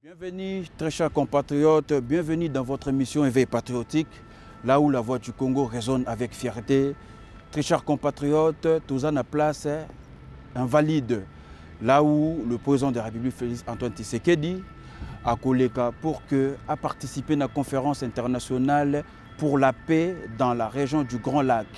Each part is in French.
Bienvenue, très chers compatriotes, bienvenue dans votre émission Éveil patriotique, là où la voix du Congo résonne avec fierté. Très chers compatriotes, tous en place invalide, là où le président de la République, Félix Antoine Tshisekedi, a Koleka pour que a participé à la conférence internationale pour la paix dans la région du Grand Lac.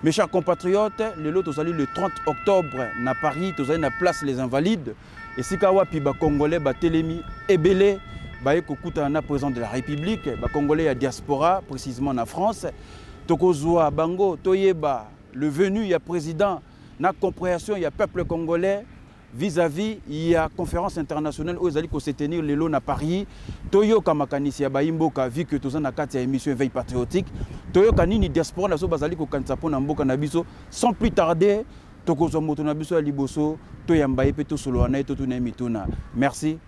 Mes chers compatriotes, le 30 octobre à Paris, tous allez à place les invalides. Et si kawapi ba Congolais ba Télémi Ebélé, ba ekokuta na président de la République, ba Congolais à diaspora, précisément en France, tokozwa bango toyeba le venu ya président na compréhension ya peuple congolais vis-à-vis ya conférence internationale où ils se tenir le long à Paris, toyo kamakanisi ya baimboka vu que tous na kati ya émission Veille patriotique, toyo kanini diaspora na so bazali ko kanisa pona mboka na biso sans plus tarder. Merci,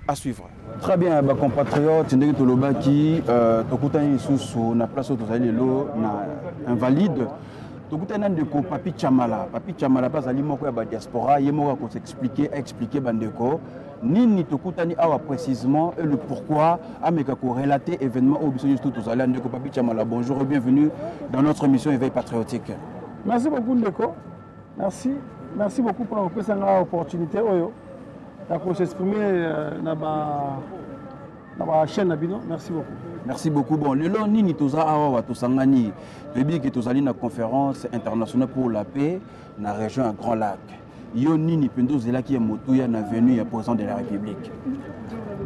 à suivre. Très bien, mes compatriotes, nous sommes place invalide. Papi Chamala, pas à diaspora, il m'a expliqué bandeko. Nini tokutani awa précisément et le pourquoi ameka ko relater événement au biso tout aux allants de Papi Chamala. Bonjour et bienvenue dans notre émission Éveil patriotique. Merci beaucoup Ndeko. Merci beaucoup pour cette opportunité de s'exprimer dans la chaîne Nabino. Merci beaucoup. Merci beaucoup. Bon, le long ni toza awa tosangani, depuis que tozali na conférence internationale pour la paix dans la région à Grand Lac. Yo nini pendo zela qui est motuya na venue ya président de la République.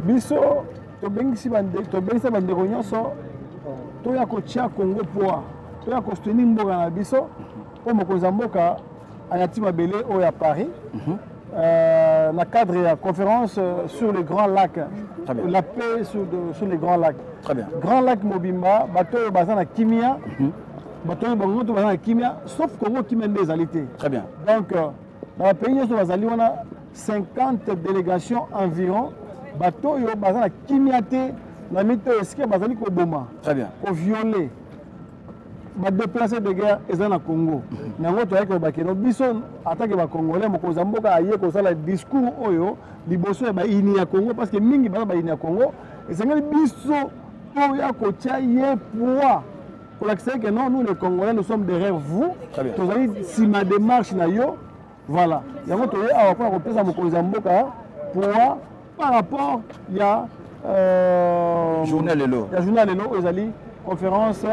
Biso to bengisi bande nyonso to ya ko tia Congo poa. To ya ko soutenir mboka na biso pour mokonza mboka Ayati Mabele à Paris, dans le cadre de la conférence sur les Grands Lacs, la paix sur les Grands Lacs. Très bien. Grand Lac Mobimba, bateau basé na Kimia, bateau basé na Kimia, sauf Congo qui mène des alités. Très bien. Donc, dans le pays, on a 50 délégations environ, bateau basé na Kimia, na mito eske basé ko boma. Très bien. Ko violer. Les déplacés de guerre sont au Congo. Nous avons dit que les attaquent les Congolais, mais nous avons le discours de au Congo parce que les gens sont au Congo. Et c'est que les gens pour l'accepter que non, nous les Congolais, nous sommes derrière vous. Nous avons dit si ma démarche n'a pas, voilà. Nous avons dit pour par rapport à journal Lelo. La journal Lelo, vous allez conférence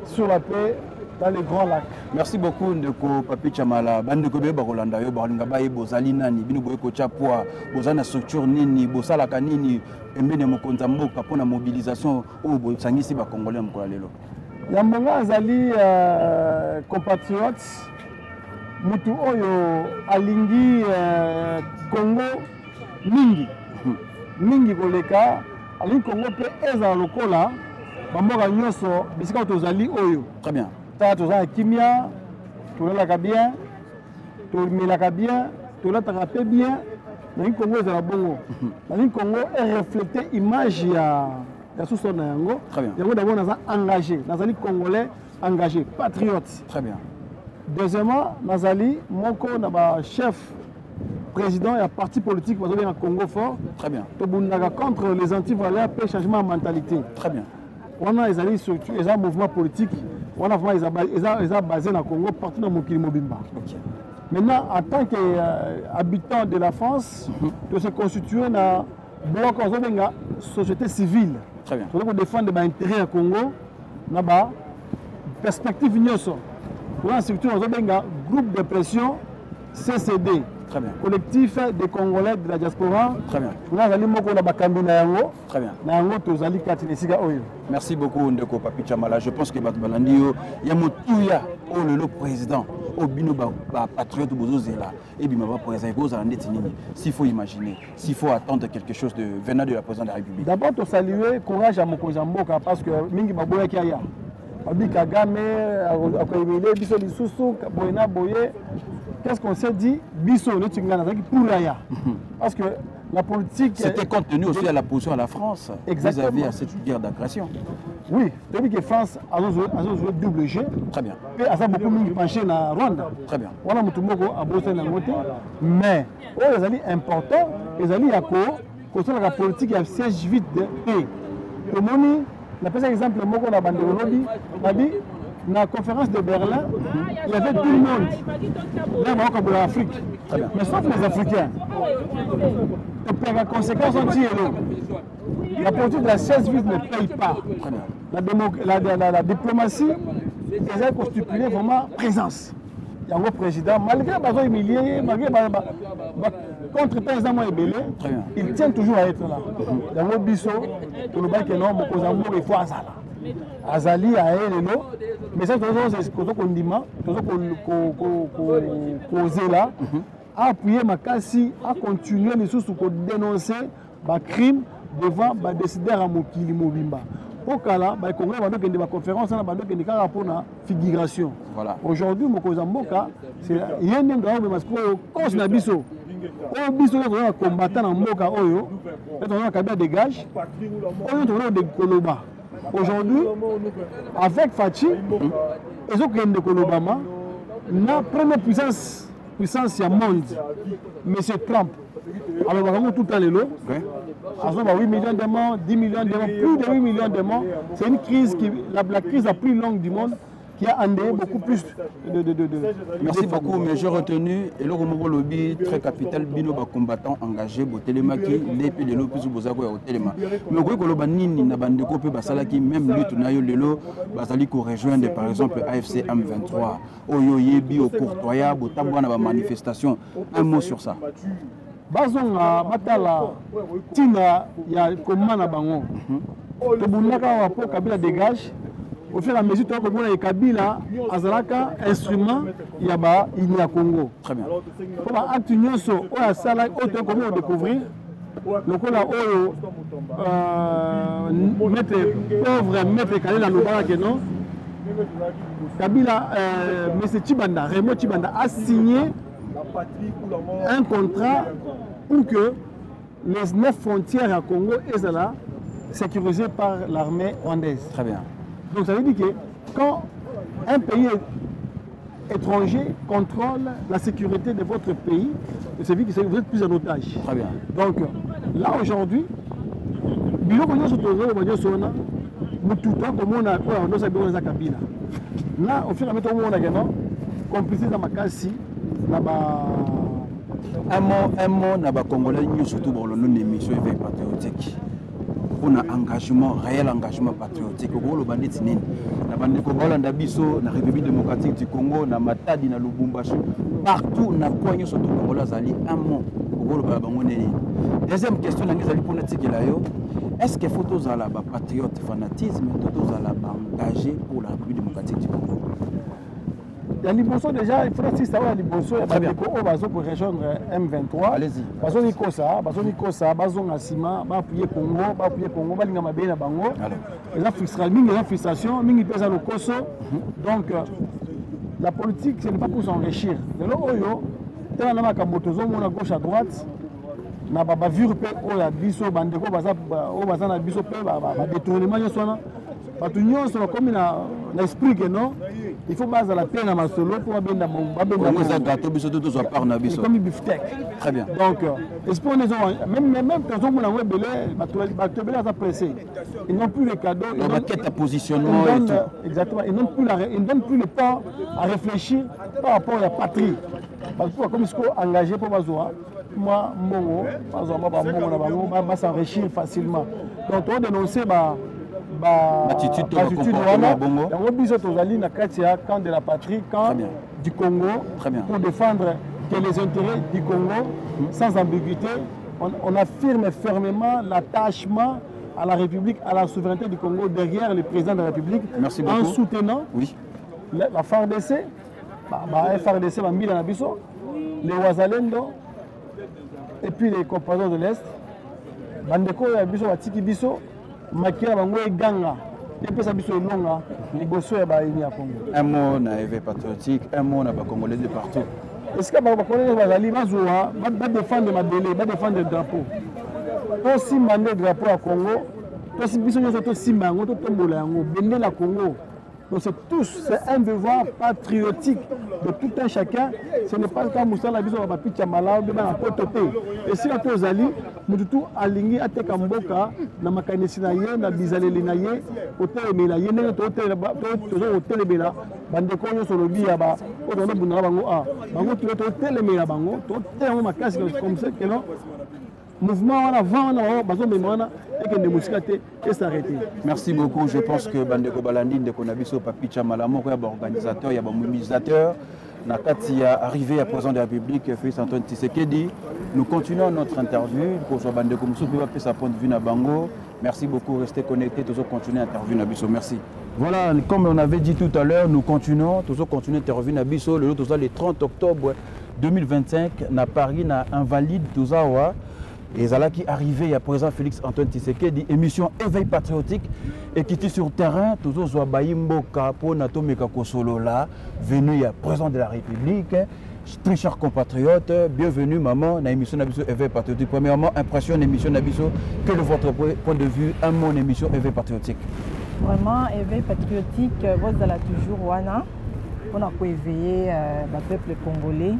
sur la paix dans les Grands Lacs. Merci beaucoup Ndeko Papi Chamala. Bandeko be bakolanda yo balinga baye bozali nani bino boye ko chapwa bozana structure nini bosala kanini embene mokonza mboka pona mobilisation o bosangisi ba congolais mkola lelo. Yambonga azali compatriotes mutu oyo alingi Congo mingi koleka alingi Congo pe eza lokola Bamboka nyonso bisika tozali oyo. Très bien. Ta tozali kimia, tolelaka bien, tomelaka bien, tolataka pe bien. Na Congo ezala bongo. Na Congo est reflété image ya sous-sol na yango. Très bien. Yango d'abord naza engagé, nazali congolais engagé, patriote. Très bien. Deuxièmement, nazali moko na ba chef président et parti politique bazali na Congo fort. Très bien. Tobundaka contre les anti-valeurs et changement de mentalité. Très bien. On a des structures, des mouvements politiques, on a basé dans le Congo, partout dans mon Mobimba. Okay. Maintenant, en tant qu'habitant de la France, de se constituer dans un bloc de société civile. Très bien. Pour défendre les intérêts au Congo, dans une perspective ignoso. Pour une structure, on a un groupe de pression CCD. Très bien. Collectif des Congolais de la diaspora. Très bien. Très bien. Merci beaucoup Ndeko Papi Chamala. Je pense que Batbalandio, il y a Moutouya, le président, au bino patriote Bozozela, et bien ma président, s'il faut imaginer, s'il faut attendre quelque chose de venant de la présidente de la République. D'abord, pour saluer courage à Mokozamboka parce que Mingi Baboya Kaya. Abi Kagame, Akoyemele, Biso Lisusu, Boyena Boye. Qu'est-ce qu'on s'est dit? Biso, le Tingana, pour l'Aya. Parce que la politique. C'était compte tenu aussi à la position de la France vis-à-vis de cette guerre d'agression. Oui, depuis que France a joué double jeu. Très bien. Et a beaucoup de penché dans Rwanda. Très bien. On a beaucoup à bosser dans le côté. Mais, les alliés importants, les alliés à quoi Quand la politique a siège vite de paix. Le moni, on a fait un exemple, moi on a bandé au lobby, on a dit, dans la conférence de Berlin, il y avait tout le monde. Là, on a l'Afrique. Mais sauf les Africains. Et la conséquence, on tire. La politique de la siège vite ne paye pas. La diplomatie, ils ont constitué vraiment présence. Il y a un président, malgré les besoins humiliés, malgré contre-temps, il tient toujours à être là. Il y a un biseau, pour le bac et non, il faut Azala. Azali a elle, mais ça, c'est ce qu'on dit, causer là, à appuyer ma cassi, à continuer les sources pour dénoncer les crimes devant les décideurs à Mokili Mobimba. Au cas là, les Congolais vont faire des conférences, ils vont pour la figuration. Aujourd'hui, Mokozamboka, c'est rien de grave, parce que cause na biso. Au biso, on va combattre dans Moka Oyo, on va cabiner des gages, on va des Koloba. Aujourd'hui, avec Fachi, ils ont créé des Kolobama, la première puissance du monde, M. Trump. Alors, on va tout à l'heure. 8 millions de morts, 10 millions de morts, plus de 8 millions de morts. C'est une crise, la crise la plus longue du monde qui a endeuillé beaucoup plus de Merci beaucoup, mais j'ai retenu, et le lobby très capital, bino combattant engagé, Botelemaki, l'épée de l'eau, plus Bozako et Otelema. Mais au Kolobanini, Nabandeko, Basalaki, même lui, Tunayo Lelo, Basaliko rejoindre par exemple AFC M23, Oyo Yebi, au Courtoya, Botabouana, la manifestation. Un mot sur ça. Bazonga batala tina ya komana bango to bunaka wapo Kabila dégage au fur et à mesure que komona Kabila azalaka instrument ya ba inia Congo. Très bien. Pour ba acte nyonso o ya sala o to komo découvrir lokola oyo maître Kalela lobaka que non Kabila monsieur Chibanda Raymond Chibanda a signé un contrat pour que les 9 frontières à Congo soient sécurisées par l'armée rwandaise. Très bien. Donc ça veut dire que quand un pays étranger contrôle la sécurité de votre pays, ça veut dire que vous êtes plus en otage. Très bien. Donc là aujourd'hui, là au fur et à mesure on a complicité dans ma case un mot na ba Congolais surtout pour une émission éveil patriotique. On a engagement, réel engagement patriotique. Au le bandit nini. Na bandit Congolais na biso na République démocratique du Congo na Matadi na Lubumbashi partout na coin surtout Congolais zali un mot. Au le bango nini. Deuxième question na ngezali politique là yo. Est-ce que photos à la patriote fanatisme photos à la engagé pour la République démocratique du Congo? Il y a Liboso déjà, il faudrait savoir la Liboso, il y a pour rejoindre M23. Allez-y. Bazo Nikosa, Bazo Nassima, appuyer Congo, Balinga Mabena Bango. Il y a frustration, il pèse à l'Okoso. Donc, la politique, ce n'est pas pour s'enrichir. De l'Oyo, tel un homme Kamotozo, on a gauche à droite. Na ba vire pe o ya biso bandeko baza o baza na biso pe ba détournement nyosona batu nyonso comme na esprit que non il faut baser la peine à ma solo pour benda on za gâteau biso tout soit par na biso comme beefsteak. Très bien. Donc espoir les même quand on a un belé batu belé ça pressé ils n'ont plus les cadeaux ils ont quête à positionnement et tout. Exactement, ils ne donnent plus le temps à réfléchir par rapport à la patrie parce que comme ce qu'on engagé pour bazoa moi Mongo va s'enrichir facilement. Donc on dénonce l'attitude de camp de la patrie, camp du Congo, pour défendre les intérêts du Congo sans ambiguïté. On affirme fermement l'attachement à la République, à la souveraineté du Congo derrière le président de la République. Merci beaucoup. En soutenant la FARDC, les Ouazalendo, et puis les compagnons de l'Est, Bandeko ya biso batiki biso, makia bango eganga, et puis ça biso longa, les bosso ya baini à Congo. Un mot na éveil patriotique, un mot na ba Congolais de partout. Est-ce que ba Congolais bazali bazoa, ba défendre mabele, ba défendre le drapeau. To si mandé drapeau à Congo, to si biso nyoso to simba yango to tombola yango, bende la Congo. Donc c'est un devoir patriotique de tout un chacun. Ce n'est pas le cas Moussa la biso va picha malao de na pototé. Et si ato zali mututu alingi ateka mboka na makanisi na ye na bizaleli na ye otelemela ye ndenge totelemela bandeko nyonso lobi ya ba otono bundaka bango a bango totelemela bango totelango makasi comme ça que non mouvement wana vana bazo memana et que ne musikate et s'arrêter. Merci beaucoup. Je pense que bandeko balandi ndeko na biso papicha malamo ya ba organisateur ya ba mobilisateur na kati ya arrivé à président de la République Félix Antoine Tshisekedi. Nous continuons notre interview pour so bandeko musu peut pas sa point de vue na bango. Merci beaucoup, restez connectés, toujours continuer à interviewer na biso. Merci. Voilà, comme on avait dit tout à l'heure, nous continuons, toujours continuer à interviewer na biso le 30 octobre 2025 na Paris na Invalide Tozawa. Et Zala qui arrivé à présent Félix Antoine Tshisekedi, émission Éveil patriotique et qui est sur terrain, toujours Zouabaï Mboka pour Natomeka Kosolola, venu à président de la République, très chers compatriotes, bienvenue maman dans l'émission Nabiso Éveil patriotique. Premièrement, impression d'émission Nabiso, quel est votre point de vue à mon émission Éveil patriotique? Vraiment, Éveil patriotique, vous allez toujours Wana. On a éveillé le peuple congolais,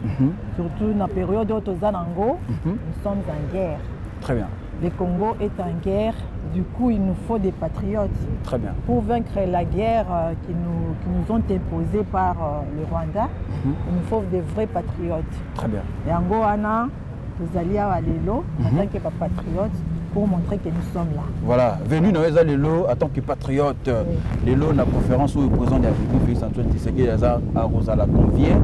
surtout dans la période où nous sommes en guerre. Très bien. Le Congo est en guerre, du coup il nous faut des patriotes. Très bien. Pour vaincre la guerre qui nous ont imposée par le Rwanda, il nous faut des vrais patriotes. Très bien. Et en Goana, nous allions à l'élo en tant que patriotes pour montrer que nous sommes là. Voilà, venu dans l'élo en tant que patriote, l'élo la conférence où le président de la République Félix Antoine Tshisekedi à Rosala convient.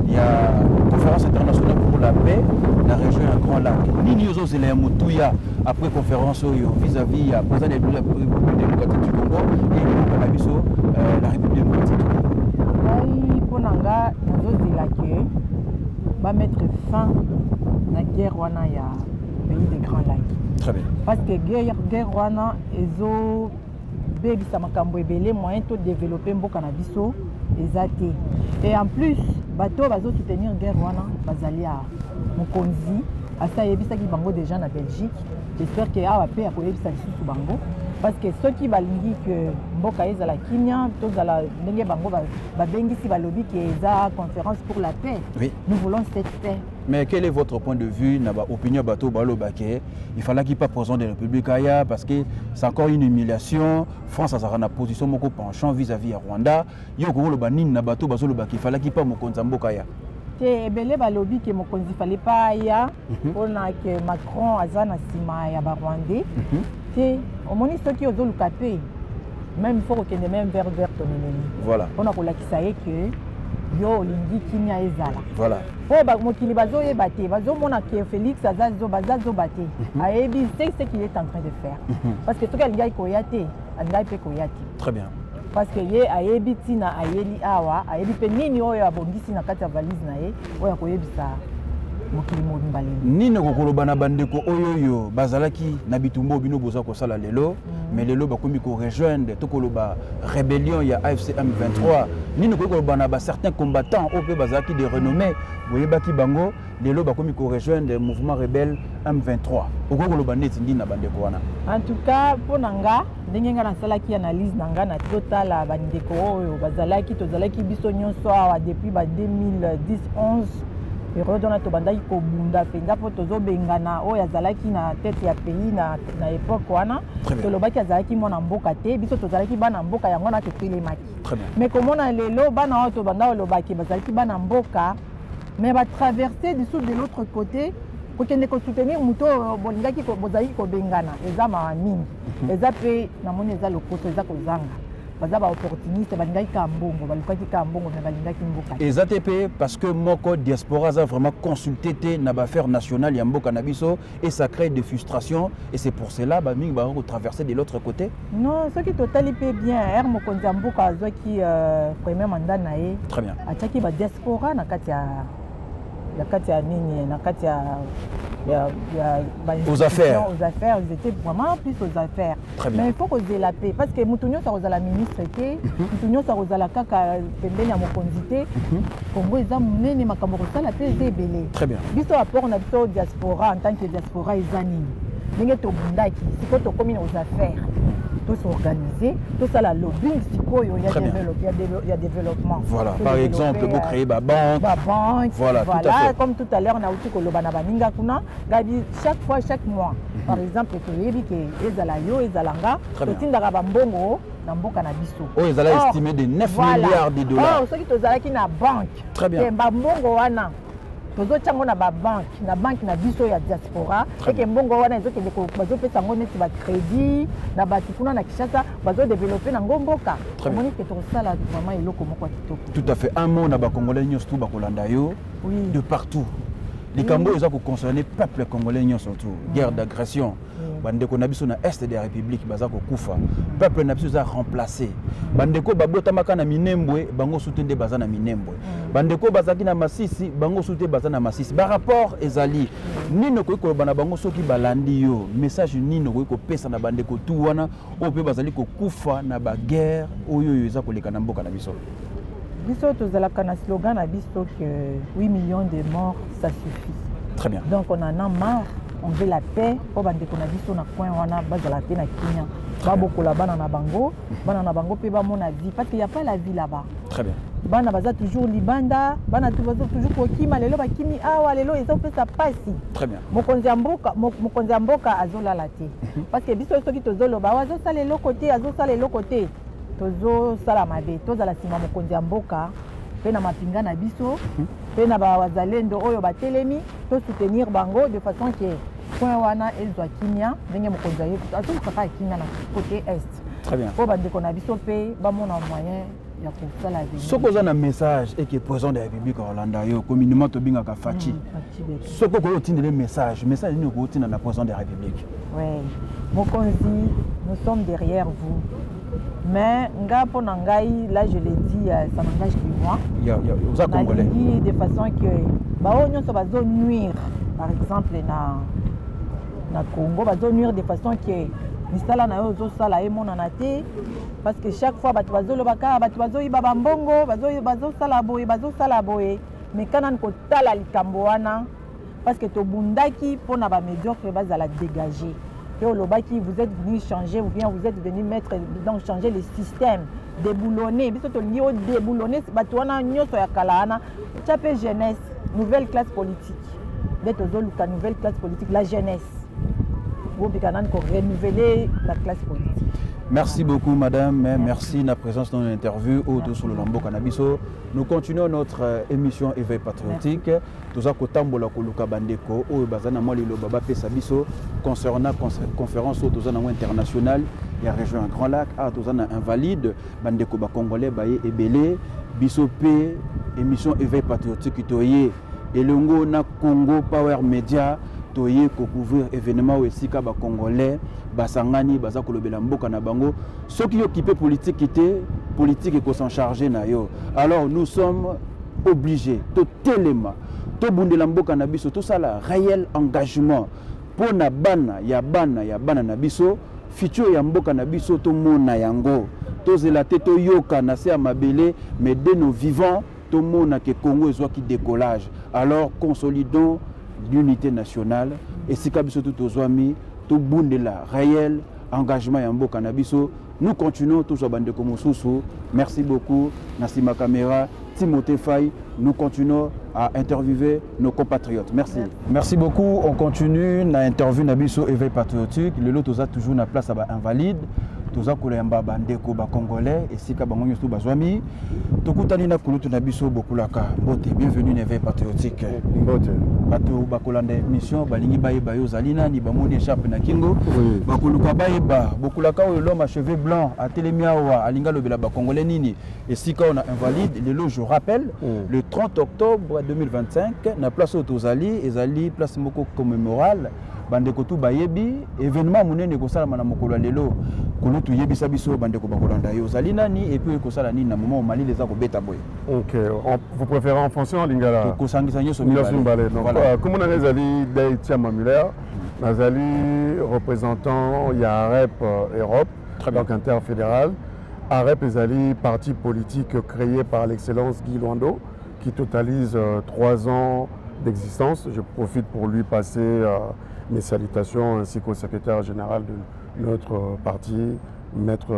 Il y a une conférence internationale pour la paix dans la région de Grand Lac. Nini Ozo Zélé Moutouya après conférence vis-à-vis à président de la République démocratique du Congo et la République démocratique du Congo. Pour Nanga, nous avons va mettre fin à la guerre wana ya pays de Grand Lac. Très bien. Parce que guerre wana ezo bebisa makambo ebele moyen to développer mboka na biso ezate. Et en plus bato bazo soutenir guerre wana bazali a mokonzi asa yebisa ki bango déjà na Belgique. J'espère que awa pe akoyebisa lisusu bango parce que ceux qui balingi que mboka ezala kimia to zala ndenge bango babengisi balobi que eza conférence pour la paix. Oui. Nous voulons cette paix. Mais quel est votre point de vue, opinion bateau balobake? Il fallait qu'il n'y ait pas président de la République Aya parce que c'est encore une humiliation. France a une position beaucoup penchant vis-à-vis de Rwanda. Il y a un banin na bateau balobake. Il fallait qu'il n'y ait pas Mokonzi Mboka. Te ebele balobi que Mokonzi fallait pas aya. On a que Macron azana sima ya ba Rwandais. Te omoni soki ozoluka pe. Même il faut que ne même vers ton ennemi. Voilà. On a ko lakisa que yo lingi kimia ezala. Voilà. Po ba mokili bazo yebate, bazo mona que Félix azazo bazazo bate. Ayebi c'est ce qu'il est en train de faire. Parce que tout cas lingi koyate, lingi pe koyate. Très bien. Parce que ye ayebi tina ayeli awa, ayebi pe nini oyo abongisi na kati ya valise na ye, oyo koyebisa mokili mobimbaleni. Nini kokoloba na bandeko oyo bazalaki na bitumbo bino boza ko sala lelo, mais lelo bakomi ko rejoindre to koloba rébellion ya AFC M23. Nini kokoloba na ba certains combattants oyo bazalaki de renommée, boyebaki bango lelo bakomi ko rejoindre le mouvement rebelle M23. Okoloba neti ndina bandeko wana. En tout cas, pour nanga, ndenge nga nasalaki analyse nanga na total bandeko oyo bazalaki tozalaki biso nyonso awa depuis ba 2010-11. Période on a tobandaki kobunda penza po tozobengana oyo azalaki na tête ya pays na époque wana tolobaki azalaki mwana mboka te biso tozalaki bana mboka yango na tetelemaki. Mais komona lelo bana oyo tobanda olobaki bazalaki bana mboka mais ba traverser dessous de l'autre côté kokende ko soutenir muto bolingaki bozalaki kobengana eza ma mingi eza pe namoni eza lokoso eza kozanga. Bazaba opportuniste balingaki kambongo balukaki kambongo mais balingaki mboka. Et ATP parce que moko diaspora a vraiment consulté na affaire nationale ya mboka na biso et ça crée des frustrations et c'est pour cela ba mingi ba traverser de l'autre côté. Non, ce qui total peut bien er mokonzi mboka azwaki premier mandat na ye. Très bien. Ataki ba diaspora na kati ya nini na kati ya aux affaires. Aux affaires, ils étaient vraiment plus aux affaires. Très bien. Mais il faut causer la paix. Parce que Moutounio, ça a la ministre, Moutounio, ça a la caca, Pembeni à Mokonzité. Congo, ils ont mené ma camarade, la paix est belée. Très bien. Biso rapport, on a diaspora en tant que diaspora, ils animent. N'est-ce pas Bundaki, c'est quand on commune aux affaires. tout s'organiser, tout ça la lobbying, il y a développement. Voilà, par exemple, vous créez ma banque. Voilà, comme tout à l'heure, on a aussi que chaque fois, chaque mois, par exemple, ils allaient estimer de 9 milliards de dollars. Ceux qui ont une banque. Très bien. Tozo na ba banque na biso ya diaspora et que mbongo wana ezo kende ko bazo pesa ngo neti ba crédit na ba tikuna na Kinshasa bazo développer na ngomboka. Moni que to sala vraiment eloko moko kitoko. Tout à fait. Un mot na ba congolais nyos tout ba kolanda yo de partout. Les Cambodgiens ils ont concerné peuple congolais surtout guerre d'agression. Bandeko na biso na est des républiques bazako kufa. Peuple na biso a remplacé. Bandeko babota makana minembwe bango soutende bazana minembwe. Bandeko bazaki na Masisi bango soutende bazana Masisi. Ba rapport ezali nino ko bana bango soki balandi yo message nino ko pesa na bandeko tout wana ope bazali ko kufa na ba guerre oyo eza koleka na mboka na biso. Biso tozalaka na slogan na biso que 8 millions de morts ça suffit. Très bien. Donc on en a marre. On veut la paix. On va déconner sur notre coin. On a base la paix na Kenya. Pas beaucoup là-bas dans la bango. Dans bango peut pas mon avis parce qu'il y a pas la vie là-bas. Très bien. Bana baza toujours libanda. Bana toujours pour Kima lelo ba Kimi awa lelo ils ont fait ça pas si. Très bien. Mokonzi mboka azola la té. Parce que biso soki tozolo ba wazo sala le côté azo sala le côté. Tozo sala mabe. Toza la sima mokonzi mboka. Pena mapinga na biso. Pena ba wazalendo oyo ba telemi to soutenir bango de façon que point wana ezwa kimia ndenge mokonzi ayo azo kaka kimia na côté est. Très bien. Po bande ko na biso pe ba mona moyen ya ko sala vie. Soko za na message et que président de la République Orlando yo communément to binga ka fachi. Soko ko tindele message ni ko tinda na président de la République. Ouais. Mokonzi, nous sommes derrière vous. Mais nga pona ngai là je l'ai dit ça n'engage que moi. Vous a congolais. De façon que ba onyo so bazo nuire par exemple na Congo bazo nuire de façon que misala na yo zo sala e mona na te parce que chaque fois bato bazo lobaka bato bazo iba bambongo bazo sala boye mais kana ko tala likambo wana parce que to bundaki pona ba médiocre bazala dégager. Et au Lobaki, vous êtes venu changer, ou bien vous êtes venu mettre, donc changer le système, déboulonner. Parce que lié au déboulonner, c'est une jeunesse, nouvelle classe politique. D'être aux nouvelle classe politique, la jeunesse. Vous pouvez renouveler la classe politique. Merci beaucoup, madame. Merci de la présence dans l'interview autour sur le Lambo Cannabiso. Nous continuons notre émission Éveil patriotique. Nous avons Tambola Koluka Bandeko, au Bazana Molilo Baba Pesabiso, concernant conférence internationale. Il y a région un Grand Lac, à Tozana Invalide, Bandeko Congolais, Baye et Belé, Bisopé, émission Éveil patriotique, Toye, et Longo na Congo Power Media. Toye ko couvrir événement esika ba congolais basangani baza kolobela mboka na bango ceux qui occupent politique et ko s'en charger na yo. Alors nous sommes obligés to telema to bundela mboka na biso tout ça là réel engagement pour na bana ya bana na biso futur ya mboka na biso to mona yango to zelate to yoka na se mabele mais de nos vivants to mona que Congo soit qui décollage. Alors consolidons l'unité nationale et si kabiso tout aux amis tout bundela réel engagement yambo canabiso. Nous continuons tous à bande comme Soussou. Merci beaucoup Nassima Caméra, Timothée Faye. Nous continuons à interviewer nos compatriotes. Merci. Merci beaucoup. On continue na interview nabiso éveil patriotique. Le lot a toujours na place à invalide. Toza kolemba bandeko ba congolais et sika bango nyusu bazwami tokutani na kulutu na biso bokulaka mbote bienvenue na éveil patriotique mbote bato bakolanda mission balingi bayeba yo zalina ni bamoni échappe na kingo bakoluka bayeba bokulaka oyo l'homme à cheveux blancs a telemiawa alinga lobela ba congolais nini et sika on a invalide le lot je rappelle le 30 octobre 2025 na place Otozali ezali place moko commémorale bandeko tu bayebi événement munene ko sala na mokolo lelo kono tu yebisa biso bandeko bakolanda yo zalina ni et puis ko sala ni na moment Mali les a ko beta boy. OK, vous préférez en français en lingala ko sangisa nyoso mi balé. Donc comme on a zali Daitia Mamulaire, nazali représentant ya REP Europe, donc interfédéral. AREP ezali parti politique créé par l'excellence Guy Luando qui totalise 3 ans d'existence. Je profite pour lui passer mes salutations ainsi qu'au secrétaire général de notre parti, Maître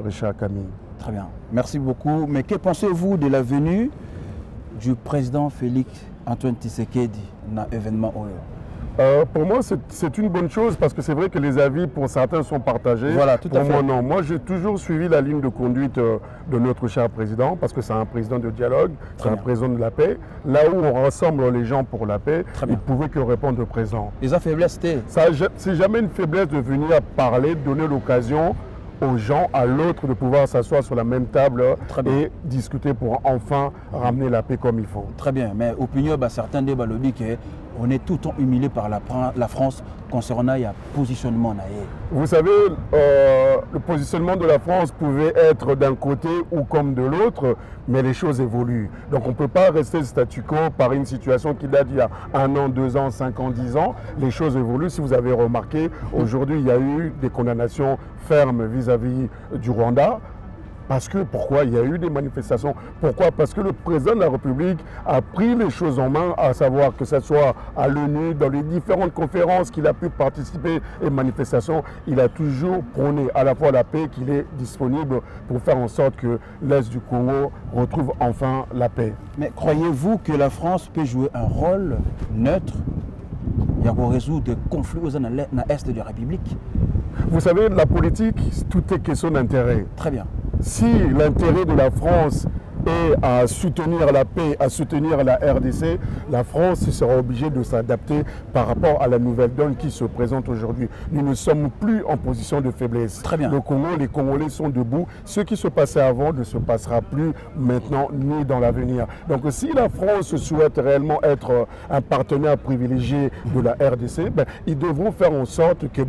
Richard Camille. Très bien, merci beaucoup. Mais que pensez-vous de la venue du président Félix Antoine Tshisekedi dans l'événement Oyo? Pour moi, c'est une bonne chose parce que c'est vrai que les avis pour certains sont partagés. Voilà, tout à fait. Pour moi, non. Moi, j'ai toujours suivi la ligne de conduite de notre cher président parce que c'est un président de dialogue, c'est un président de la paix. Là où on rassemble les gens pour la paix, il ne pouvait que répondre présent. Les faiblesses, c'est jamais une faiblesse de venir parler, de donner l'occasion aux gens, à l'autre, de pouvoir s'asseoir sur la même table et discuter pour enfin ramener la paix comme il faut. Très bien, mais opinion, certains débats le disent qu'on est tout le temps humilié par la France concernant le positionnement. Vous savez, le positionnement de la France pouvait être d'un côté ou comme de l'autre, mais les choses évoluent. Donc on ne peut pas rester statu quo par une situation qui date d'il y a 1 an, 2 ans, 5 ans, 10 ans. Les choses évoluent. Si vous avez remarqué, aujourd'hui, il y a eu des condamnations fermes vis-à-vis du Rwanda. Parce que, pourquoi il y a eu des manifestations? Pourquoi? Parce que le président de la République a pris les choses en main, à savoir que ce soit à l'ONU, dans les différentes conférences qu'il a pu participer et manifestations, il a toujours prôné à la fois la paix, qu'il est disponible pour faire en sorte que l'Est du Congo retrouve enfin la paix. Mais croyez-vous que la France peut jouer un rôle neutre pour résoudre des conflits dans l'Est de la République? Vous savez, la politique, tout est question d'intérêt. Très bien. Si l'intérêt de la France est à soutenir la paix, à soutenir la RDC, la France sera obligée de s'adapter par rapport à la nouvelle donne qui se présente aujourd'hui. Nous ne sommes plus en position de faiblesse. Très bien. Le Congo, les Congolais sont debout. Ce qui se passait avant ne se passera plus maintenant ni dans l'avenir. Donc si la France souhaite réellement être un partenaire privilégié de la RDC, ils devront faire en sorte que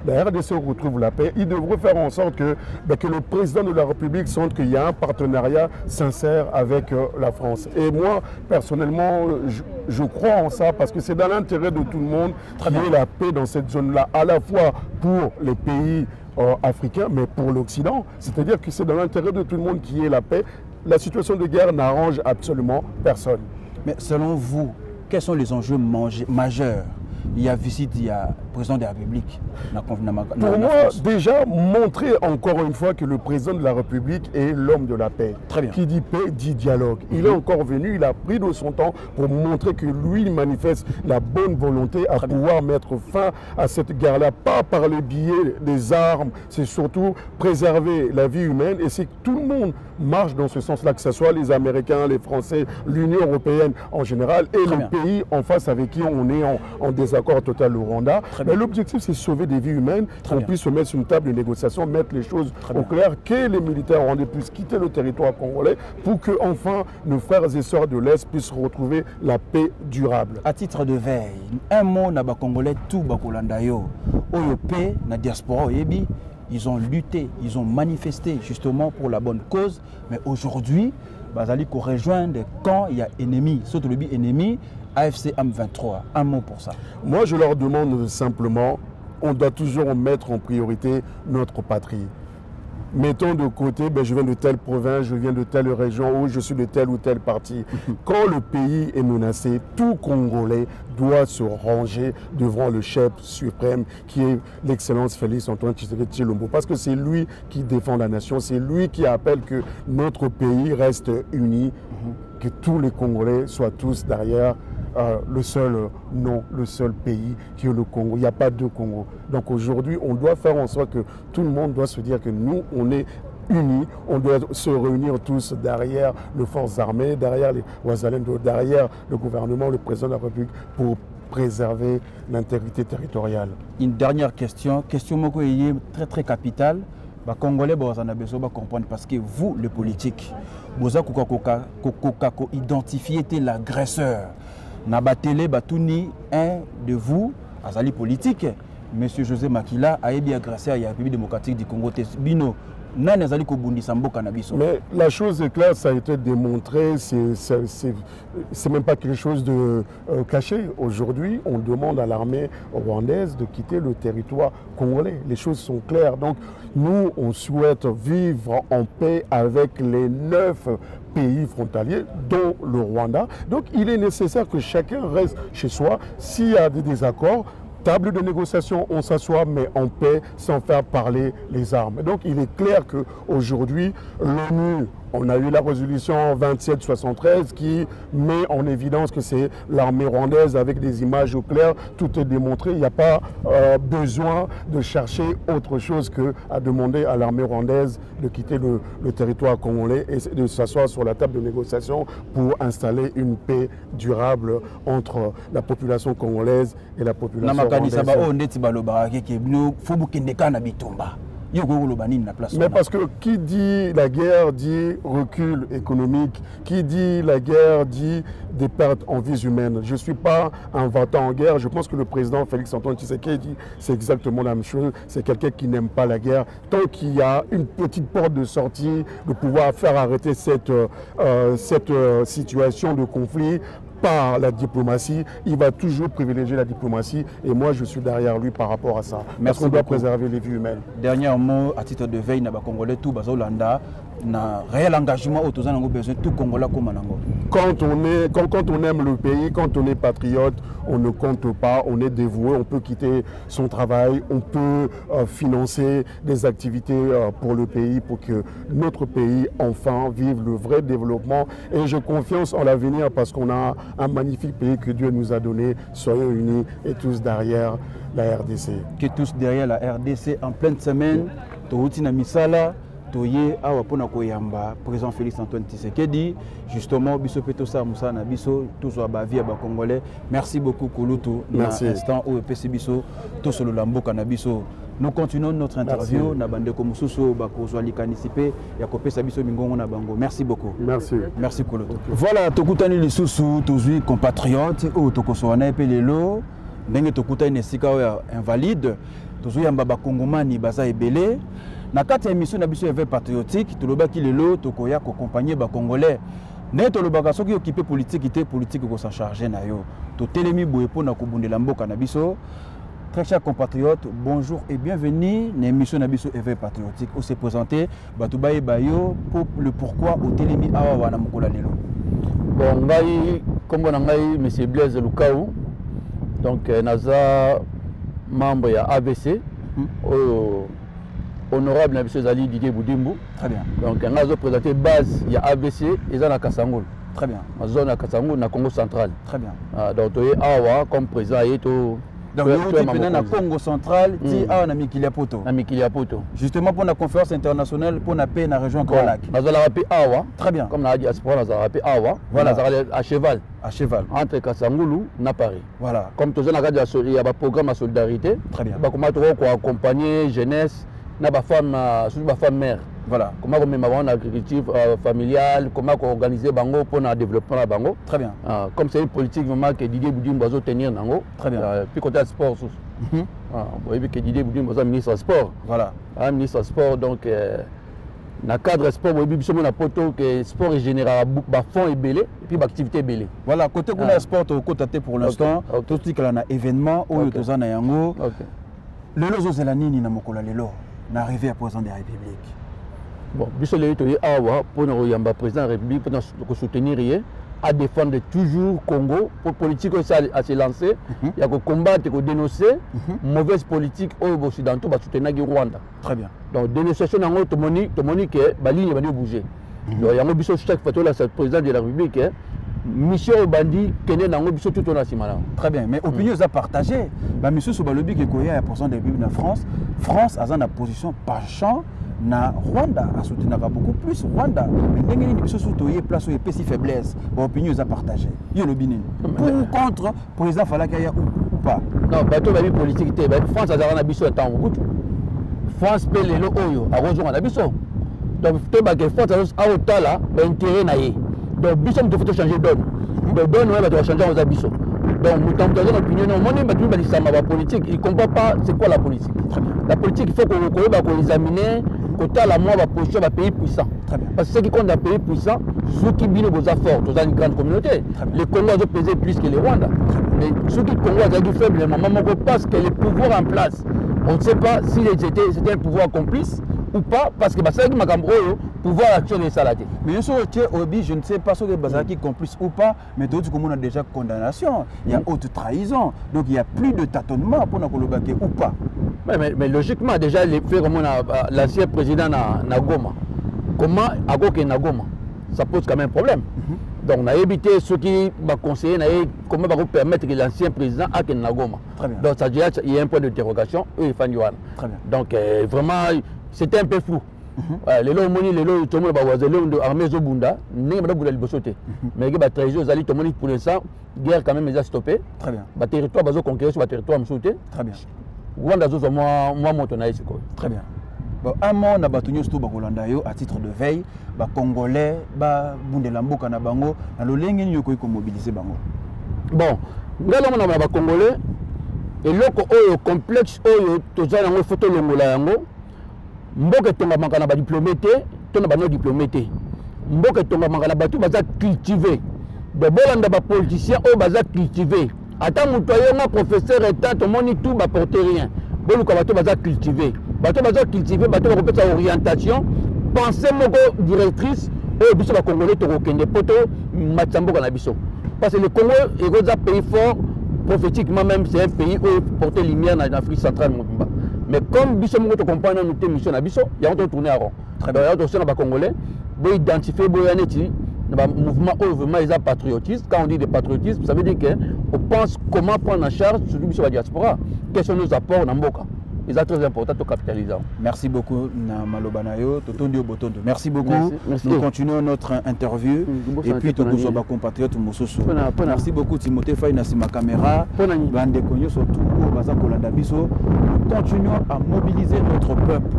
la RDC retrouve la paix. Ils devront faire en sorte que le président de la République sente qu'il y a un partenariat sincère avec la France. Et moi, personnellement, je crois en ça parce que c'est dans l'intérêt de tout le monde qu'il y ait la paix dans cette zone-là, à la fois pour les pays africains, mais pour l'Occident. C'est-à-dire que c'est dans l'intérêt de tout le monde qu'il y ait la paix. La situation de guerre n'arrange absolument personne. Mais selon vous, quels sont les enjeux majeurs? Il y a visite, il y a président de la République. Pour moi, déjà, montrer encore une fois que le président de la République est l'homme de la paix. Très bien. Qui dit paix, dit dialogue. Il est encore venu, il a pris de son temps pour montrer que lui, il manifeste la bonne volonté à pouvoir mettre fin à cette guerre-là. Pas par le biais des armes, c'est surtout préserver la vie humaine. Et c'est que tout le monde marche dans ce sens-là, que ce soit les Américains, les Français, l'Union européenne en général, et les pays en face avec qui on est en désaccord total au Rwanda. Mais l'objectif, c'est sauver des vies humaines, qu'on puisse se mettre sur une table de négociation, mettre les choses au clair, que les militaires rwandais puissent quitter le territoire congolais pour que, enfin, nos frères et sœurs de l'Est puissent retrouver la paix durable. À titre de veille, un mot na Congolais, tout Bakolandayo, Oyo paix, na diaspora, Oyebi, ils ont lutté, ils ont manifesté justement pour la bonne cause, mais aujourd'hui, Bazali qu'on rejoindre quand il y a ennemi, surtout le but ennemi, AFC M23. Un mot pour ça. Moi, je leur demande simplement, on doit toujours mettre en priorité notre patrie. Mettons de côté, je viens de telle province, je viens de telle région, ou je suis de tel ou tel parti. Quand le pays est menacé, tout Congolais doit se ranger devant le chef suprême qui est l'excellence Félix Antoine Tshisekedi Tshilombo. Parce que c'est lui qui défend la nation, c'est lui qui appelle que notre pays reste uni, que tous les Congolais soient tous derrière le seul nom, le seul pays qui est le Congo. Il n'y a pas deux Congos. Donc aujourd'hui, on doit faire en sorte que tout le monde doit se dire que nous, on est unis, on doit se réunir tous derrière les forces armées, derrière les Ouazalendo, derrière le gouvernement, le président de la République pour préserver l'intégrité territoriale. Une dernière question moko est très capitale. Les Congolais vous en avez besoin de comprendre parce que vous, les politiques, vous avez identifié l'agresseur. Nabatele Batouni, un de vous, Azali politique, M. José Makila, a été agressé à la République démocratique du Congo. Mais la chose est claire, ça a été démontré, c'est même pas quelque chose de caché. Aujourd'hui, on demande à l'armée rwandaise de quitter le territoire congolais. Les choses sont claires. Donc, nous, on souhaite vivre en paix avec les 9 pays frontaliers, dont le Rwanda. Donc, il est nécessaire que chacun reste chez soi. S'il y a des désaccords, Table de négociation, on s'assoit, mais en paix, sans faire parler les armes. Donc il est clair qu'aujourd'hui, l'ONU, on a eu la résolution 2773 qui met en évidence que c'est l'armée rwandaise avec des images au clair, tout est démontré. Il n'y a pas besoin de chercher autre chose qu'à demander à l'armée rwandaise de quitter le territoire congolais et de s'asseoir sur la table de négociation pour installer une paix durable entre la population congolaise et la population rwandaise. Mais parce que qui dit la guerre dit recul économique, qui dit la guerre dit des pertes en vies humaines. Je ne suis pas un va-t-en en guerre, je pense que le président Félix-Antoine Tshisekedi, c'est exactement la même chose, c'est quelqu'un qui n'aime pas la guerre. Tant qu'il y a une petite porte de sortie, de pouvoir faire arrêter cette situation de conflit, par la diplomatie, il va toujours privilégier la diplomatie et moi je suis derrière lui par rapport à ça. Parce qu'on doit préserver les vies humaines. Dernier mot à titre de veille, Naba Congolais, tout Bazolanda, un réel engagement au besoin tout Congolais comme quand on aime le pays, quand on est patriote, on ne compte pas, on est dévoué, on peut quitter son travail, on peut financer des activités pour le pays, pour que notre pays enfin vive le vrai développement. Et j'ai confiance en l'avenir parce qu'on a un magnifique pays que Dieu nous a donné. Soyons unis et tous derrière la RDC. Que tous derrière la RDC en pleine semaine, Toutina Misala. Toye awa pona koyamba président Félix-Antoine Tshisekedi justement biso petosa musana biso tous wa bavia ba congolais. Merci beaucoup Kulutu. Merci. Instant au PC biso to solo lamboka na biso. Nous continuons notre interview na bande ko mususu ba kozwa likanisipe ya kopesa biso mingongo na bango. Merci beaucoup. Merci. Merci Kulutu. Voilà tokutani lisusu tozui compatriote o tokosoana epelelo ndenge tokutani esika ya invalide tozui yamba ba kongomani baza ebele. Na kati ya émission na biso éveil patriotique tolobaki lelo tokoya ko accompagner ba congolais ne tolobaka soki occupé politique ko s'en charger na yo to telemi boye pona ko bundela mboka na biso. Très chers compatriotes, bonjour et bienvenue na émission na biso éveil patriotique où se présenter batubaye bayo pour le pourquoi au telemi awa wana mokola lelo. Bon ngai kombo na ngai monsieur Blaise Lukau donc naza membre ya ABC honorable na biso zali Didier Boudimbu. Très bien. Donc on a présenté base il y a ABC et ça na Kasangul. Très bien. Ma zone à Kasangul na Congo central. Très bien. Donc tu es awa comme président et to donc tu es na Congo central ti awa na Mikilia Poto. Na Mikilia Poto. Justement pour la conférence internationale pour la paix na région Grand-Lac. Na zala rapé awa. Très bien. Comme na diaspora na zala rapé awa. Voilà à cheval. À cheval. Entre Kasangulu na Paris. Voilà. Comme tu as il y a un programme de solidarité. Très bien. Bah comment tu vas accompagner jeunesse na ba femme mère. Voilà. Comment on met ma agriculture familiale, comment on organise bango pour le développement de bango. Très bien. Comme c'est une politique vraiment que Didier Boudimbu va tenir nango. Très bien. Puis côté sport aussi. Vous voyez que Didier Boudimbu va ministre du sport. Voilà. Ministre du sport donc dans le cadre sport, vous voyez na poto que sport est général ba fonds est belé et puis activité belé. Voilà, côté qu'on sport au côté pour l'instant, tout ce qu'il y a un événement où tu as un yango. Le lozo zelanini na mokola lelo n'arrivé à président de la République. Bon, biso le to awa pour nous yamba président de la République pour nous soutenir à défendre toujours Congo pour politique à se lancer, il y a que combattre, que dénoncer mauvaise politique aux occidentaux va soutenir le Rwanda. Très bien. Donc dénonciation dans to moni que ba ligne va bouger. Donc il y a biso chaque fois là c'est président de la République mission bandi kene nango biso tout na simala. Très bien, mais opinion à partager. Ba monsieur Sobalobi que koya ya président de la République de France a une position penchant na Rwanda a soutenir beaucoup plus Rwanda. Mais ndenge ni biso soutoyer place et si faiblesse. Ba opinion à partager. Yo le binin. Pour contre président Falakaya ou pas. Non, bateau ba politique té France a na biso temps France peut les oyo a rejoindre na biso. Donc to ba que France a otala ba intérêt na yé. Donc, Bissot, il faut changer d'onne. Donc, donne, on va changer aux Bissot. Donc, nous avons une opinion. La politique, il ne comprend pas c'est quoi la politique. La politique, il faut qu'on examine, qu'on ait la moindre position d'un pays puissant. Parce que ceux qui comptent un pays puissant, ceux qui binent vos efforts, dans une grande communauté. Les Congolais ont pesé plus que les Rwandais. Mais ceux qui Congolais ont faible, parce que les pouvoirs en place, on ne sait pas si c'était un pouvoir complice ou pas, parce que c'est un pouvoir actuel est salaté. Mais sur le Obi, je ne sais pas si les Bazaki complice ou pas, mais d'autres comme on a déjà condamnation, il y a haute trahison, donc il n'y a plus de tâtonnement pour nous colobaquer ou pas. Mais logiquement, déjà, les faits comme l'ancien président Nagoma, comment Agoke Nagoma, ça pose quand même un problème. Donc on a évité ceux qui vont conseiller comment va permettre que l'ancien président a que Nagoma. Donc ça, il y a un point d'interrogation, eux ils font du Wan. Donc vraiment, c'était un peu flou. Les lois moni, les lois tout le monde va voir les lois armées au Bunda, n'est pas de l'ibossoté. Mais les trahison, les alliés tout le monde pour l'instant, guerre quand même les a stoppé. Très bien. Le territoire va conquérir sur le territoire sauté. Très bien. Rwanda zo moi motonaïs quoi. Très bien. Bon, un mot na batunyo sto bakolanda yo à titre de veille, ba congolais, ba bundela mboka na bango, na lolenge nyo ko mobiliser bango. Bon, ngala mona ba congolais et loko oyo complexe oyo tozana ngo photo longola yango. Mboka tonga mangana ba diplômé te, to na ba non diplômé te. Mboka tonga mangana ba tu baza cultiver. De bolanda ba politicien oyo baza cultiver. Attends, mon professeur état, tout le monde tout va porter rien. Bon, nous va cultiver. Bateau va cultiver, bateau va faire orientation. Pensez mon directrice, et biso va congolais to kende poto matsambo kana biso. Parce que le Congo est un pays fort, prophétiquement même c'est un pays où porter lumière dans l'Afrique centrale. Mais comme biso mo to comprendre nous mission na biso, il y a on tourner à rond. Très bien, on tourne na congolais, bo identifier bo yaneti. Le mouvement vraiment est patriotisme. Quand on dit de patriotisme, ça veut dire qu'on pense comment prendre en charge sur la diaspora. Quels sont nos apports dans Mboka? C'est très important de capitaliser. Merci beaucoup, Malobanayo. Merci beaucoup. Merci. Nous continuons notre interview. Et puis, tous nos compatriotes, merci beaucoup, Timothée Faye, ma caméra. Bande Konyo, surtout, Baza Kolanda Biso. Nous continuons à mobiliser notre peuple.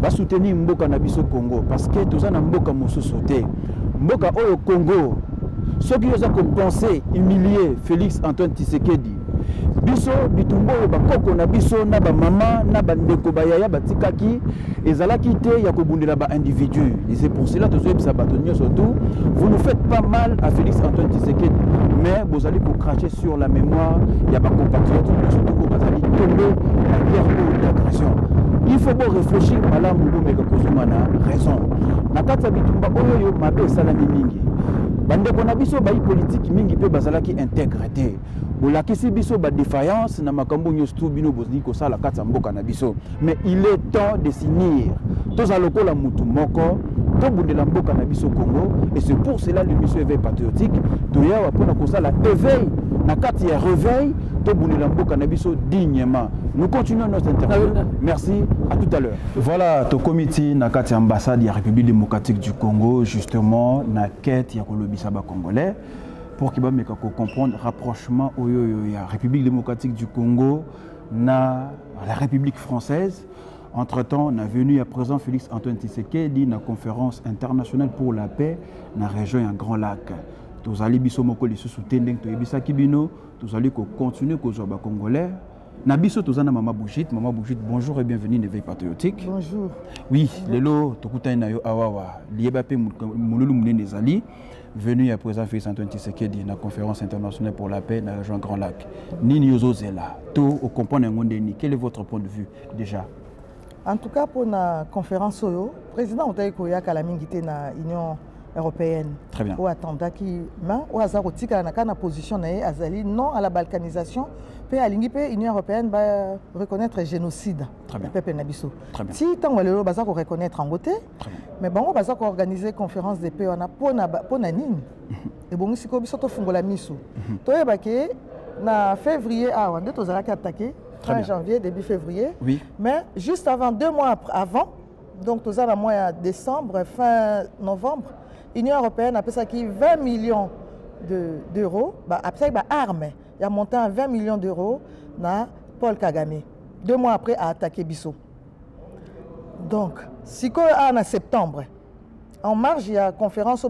Va soutenir Mboka Nabiso Congo. Parce que tous les Mboka Mosso sauté. Mboka au Congo, ceux qui ont pensé humilier Félix Antoine Tshisekedi, biso bitumbo bakoko na biso na ba mama na bandeko bayaya batikaki ezalaki te ya kobundela ba individu. Et c'est pour cela que surtout vous nous faites pas mal à Félix Antoine Tshisekedi, mais vous allez vous cracher sur la mémoire, il y a pas compatriotes, surtout que vous allez tomber la guerre d'agression. Il faut bien réfléchir à la moulou mais que raison. Nakata bitumba oyo mabe salami mingi. Bande kona biso ba politique mingi pe bazalaki intégrité. Bolakisi biso ba défaillance na makambo nyostu bino bozali ko sala kata mboka na biso. Mais il est temps de finir. Toza lokola mutu moko, to bundela mboka na biso Congo et c'est pour cela l'émission éveil patriotique toya wa pona ko sala éveil na kati ya réveil to bundela mboka na biso dignement. Nous continuons notre interview. Merci, à tout à l'heure. Voilà, to comité na kati ambassade de la République démocratique du Congo, justement, na quête ya kolobisaba congolais, pour qu'il va comprendre rapprochement au la République démocratique du Congo, na la République française. Entre-temps, on a venu à présent Félix Antoine Tshisekedi na conférence internationale pour la paix na région en Grand Lac. Tous allez bisomoko les sous-tendeng to ebisa kibino, tous allez continuer ko zoba congolais. Nabiso tozana Mama Bougit, bonjour et bienvenue dans Éveil Patriotique. Bonjour. Oui, lelo tokuta na yo awawa, liyebape mululu munene zali, venu à présent Félix Antoine Tshisekedi na conférence internationale pour la paix dans la région Grand Lac. Nini yozo zela, to au comprendre ngondeni, quel est votre point de vue déjà? En tout cas pour la conférence oyo, président Otaï Koya Kalamingité na Union européenne. Très bien. Ou attendant qui ou azarotika na position na azali non à la balkanisation, pe alingi pe Union européenne va reconnaître le génocide. Très bien. Peuple nabiso. Très bien. Si tant le baza ko reconnaître en côté. Mais bon on baza ko organiser conférence de paix on a pona nini. Et bon siko biso to fungola miso. To yebake na février on nde tozala ki attaquer fin janvier début février. Oui. Mais juste avant 2 mois avant donc tozala mois décembre fin novembre l'Union européenne a fait ça qui 20 millions d'euros, après armes, il a monté à 20 millions d'euros na Paul Kagame. 2 mois après a attaqué Bissau. Donc, si en septembre, en marge il y a conférence au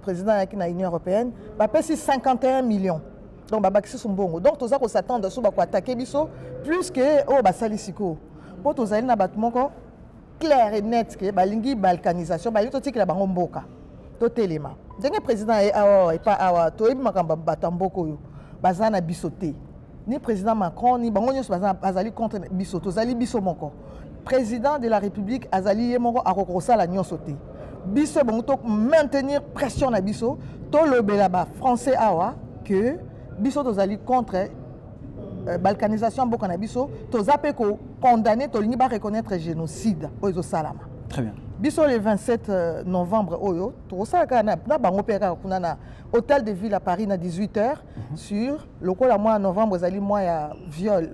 président de l'Union européenne, il a payé 51 millions. Donc il son bon. Donc tout ça qu'on s'attend de ça pour attaquer Bissau plus que au Basalisiko. Pour tout ça il y a un clair et net que la balkanisation, il y a la bango Totelema. Le président est pas awa toyebi makamba batamboko yo bazana bisoté. Ni président Macron ni bango nyos bazali contre biso tozali biso moko. président de la République azali yemoko akokosa la nyonso te. Biso bon to maintenir pression na biso to lobela ba français awa que biso tozali contre balkanisation boka na biso tozape ko condamner to lingi ba reconnaître génocide ozo salama. Très bien. Biso le 27 novembre oyo to sala na bango peka kuna na hôtel de ville à Paris na 18h sur le ko la mois novembre zali mois ya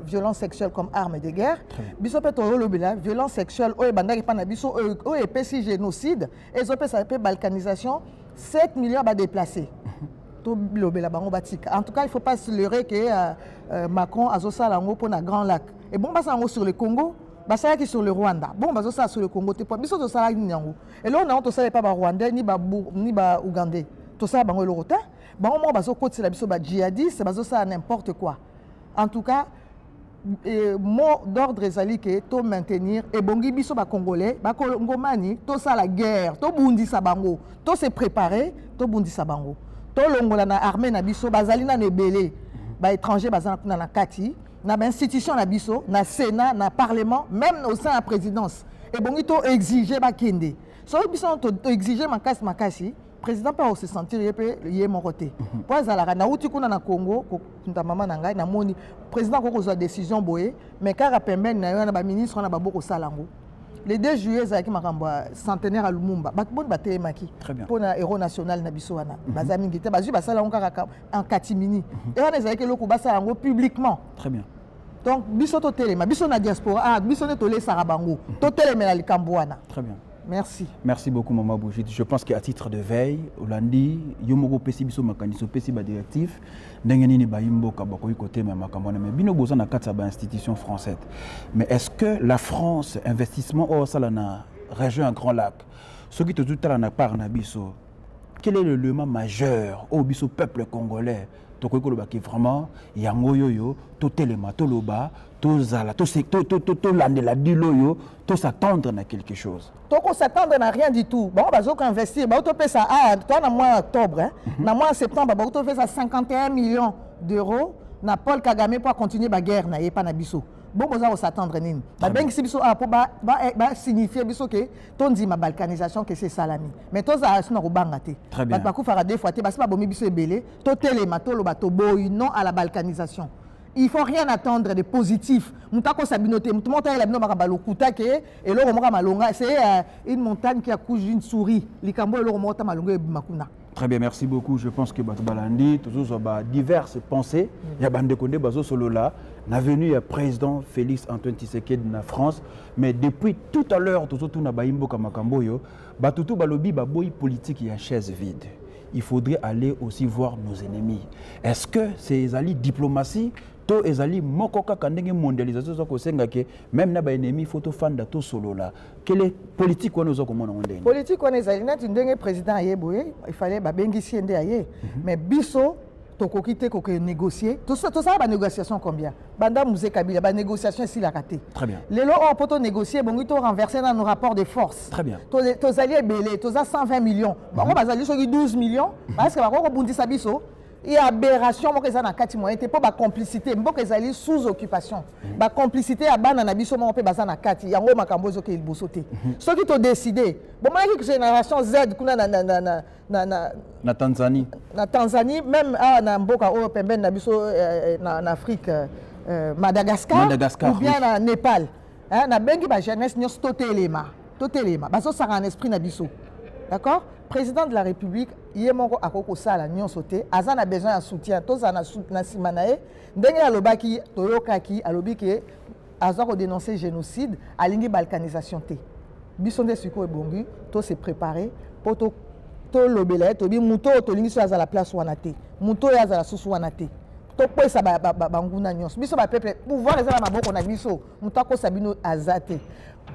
violence sexuelle comme arme de guerre. Biso pe to lobela violence sexuelle oyo bandaki pa na biso oyo epesi génocide ezope ça pe balkanisation 7 millions ba déplacés. En tout cas, il ne faut pas se leurrer que Macron a ça là pour le Grand Lac. Et bon, ça sur le Congo, ça qui sur le Rwanda. Bon, ça sur le Congo, tu peux pas ça là ni. Et là, on a tout ça pas Rwandais ni Ougandais. Tout ça bango le rotin. Bon, on va côté la biso djihadiste, ça n'importe quoi. En tout cas, mot d'ordre ezali que to maintenir et bongi biso ba congolais, ba congomani, to ça la guerre, to bundi sa bango, to se préparer, to bundi sa bango. Longola na armée na biso bazali na nebele ba étranger bazana kuna na kati na institution na biso na sénat na parlement même au sein de la présidence et bongi to exiger ba kende so biso to exiger makasi président pas se sentir yé mon côté pour azala na uti kuna na Congo ko nta mama na ngai na moni président ko kozwa décision boye mais kara pembeni na yo na ba ministre na ba boko salango. Le 2 juillet, il y a un centenaire à Lumumba. Très bien. Pour le héros national de Bissoana. Bazami Gita, Bazu, Basala en Katimini. Et on a publiquement. Très bien. Donc, Bissoto Téléma, Bissona diaspora, Bissona Tolé Sarabango, Totéléma la Cambouana. Très bien. Merci. Merci beaucoup, Maman Bougit. Je pense qu'à titre de veille, Olandi, Yomogo Pessi Bisso Makaniso Pessi Directif, Nengeni Bayimbo Kabakoy côté Makamone, mais Bino Bozan a 4 institutions françaises. Mais est-ce que la France, investissement au Salana, région à Grand Lac, ce qui te dit à la part Nabiso, quel est le élément majeur au Bisso peuple congolais? Toko Lobaki vraiment, Yango Yoyo, Totelema, Toloba, Tozala, Tolandela Diloyo, tout s'attendre à quelque chose. Toko s'attendre à rien du tout. Bon, bah, on investir, bah, on fait ça toi, dans le mois d'octobre, dans le mois de septembre, bah, on fait ça 51 millions d'euros, na Paul Kagame pour continuer la guerre, na pas na biso. Bon, on s'attendre à rien. Bah, bien que si biso pour signifier biso que ton dit ma balkanisation que c'est salami. Mais toi, ça a au bangate. Très bien. Bah, faire deux fois, parce que bah, bomi biso ebele, to telema, to loba, to boy, non à la balkanisation. Il ne faut rien attendre de positif. C'est une montagne qui accouche d'une souris. Très bien, merci beaucoup. Je pense que Batubalandi, toujours diverses pensées. Il y a Bandekonde Bazo Solola, l'avenue du président Félix Antoine Tshisekedi de France. Mais depuis tout à l'heure, tout na Baimbo Kamakamboyo, Batutu Balobi Baboy politique et à chaise vide. Il faudrait aller aussi voir nos ennemis. Est-ce que ces alliés diplomatie to ezali mokoka kandenge mondialisation zo ko senga ke même na ba ennemi photo fanda to solo là quelle est politique on ozo komona ndenge politique on ezali na ndenge président ayeboye il fallait ba bengisi ndé aye mais biso to kokite ko négocier tout ça ba négociation combien banda Moussé Kabila ba négociation ici la raté très bien les lots on peut négocier bon to renverser dans nos rapports de force très bien to alliés belé to 120 millions bon on va aller sur 12 millions parce que ba ko bundisa biso. Il y a aberration pour que kati moyen te pour ba complicité pour que ça sous occupation ba complicité à bana na biso mo pe bazana kati yango makambo zo ke il bosote ceux qui t'ont décidé bon moi que génération Z kuna na Tanzanie même na mboka o pembeni na biso na Afrique Madagascar ou bien na Népal na bengi ba jeunesse nyos totelema baso ça en esprit na biso d'accord. Président de la République, il moko akoko sala nyon sauté, azana besoin de soutien, tous na simanae, ndenge alobaki toyokaki alobi ke azako dénoncer génocide, alingi balkanisation te. Bisonde suko ebongi, to se préparer pour to lobela to bi muto to lingi so azala place wana te. Muto ya azala susu wana te. To pesa banguna nyons. Biso ba peuple pouvoir ezala maboko na biso, mutako sabino azate.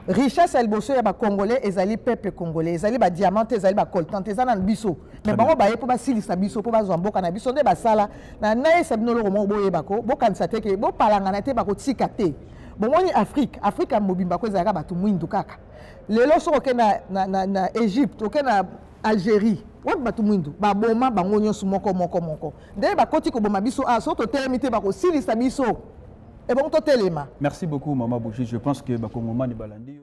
Richesse elboso ya ba congolais ezali peuple congolais ezali ba diamant ezali ba coltan ezana biso mais bango ba ye po ba silisa biso po ba zomboka na biso nde ba sala na naye sabino lo mo boye bako bo kanisa te ke bo palangana te bako tika te bon moni Afrique mobimba ko ezaka batu mwindu kaka lelo so ke na Égypte ke na Algérie wa batu mwindu ba boma bango nyonso moko nde ba koti ko boma biso a so to telemite bako silisa biso et bon totelema. Merci beaucoup Maman Bougie. Je pense que Bakongoma ni balandi.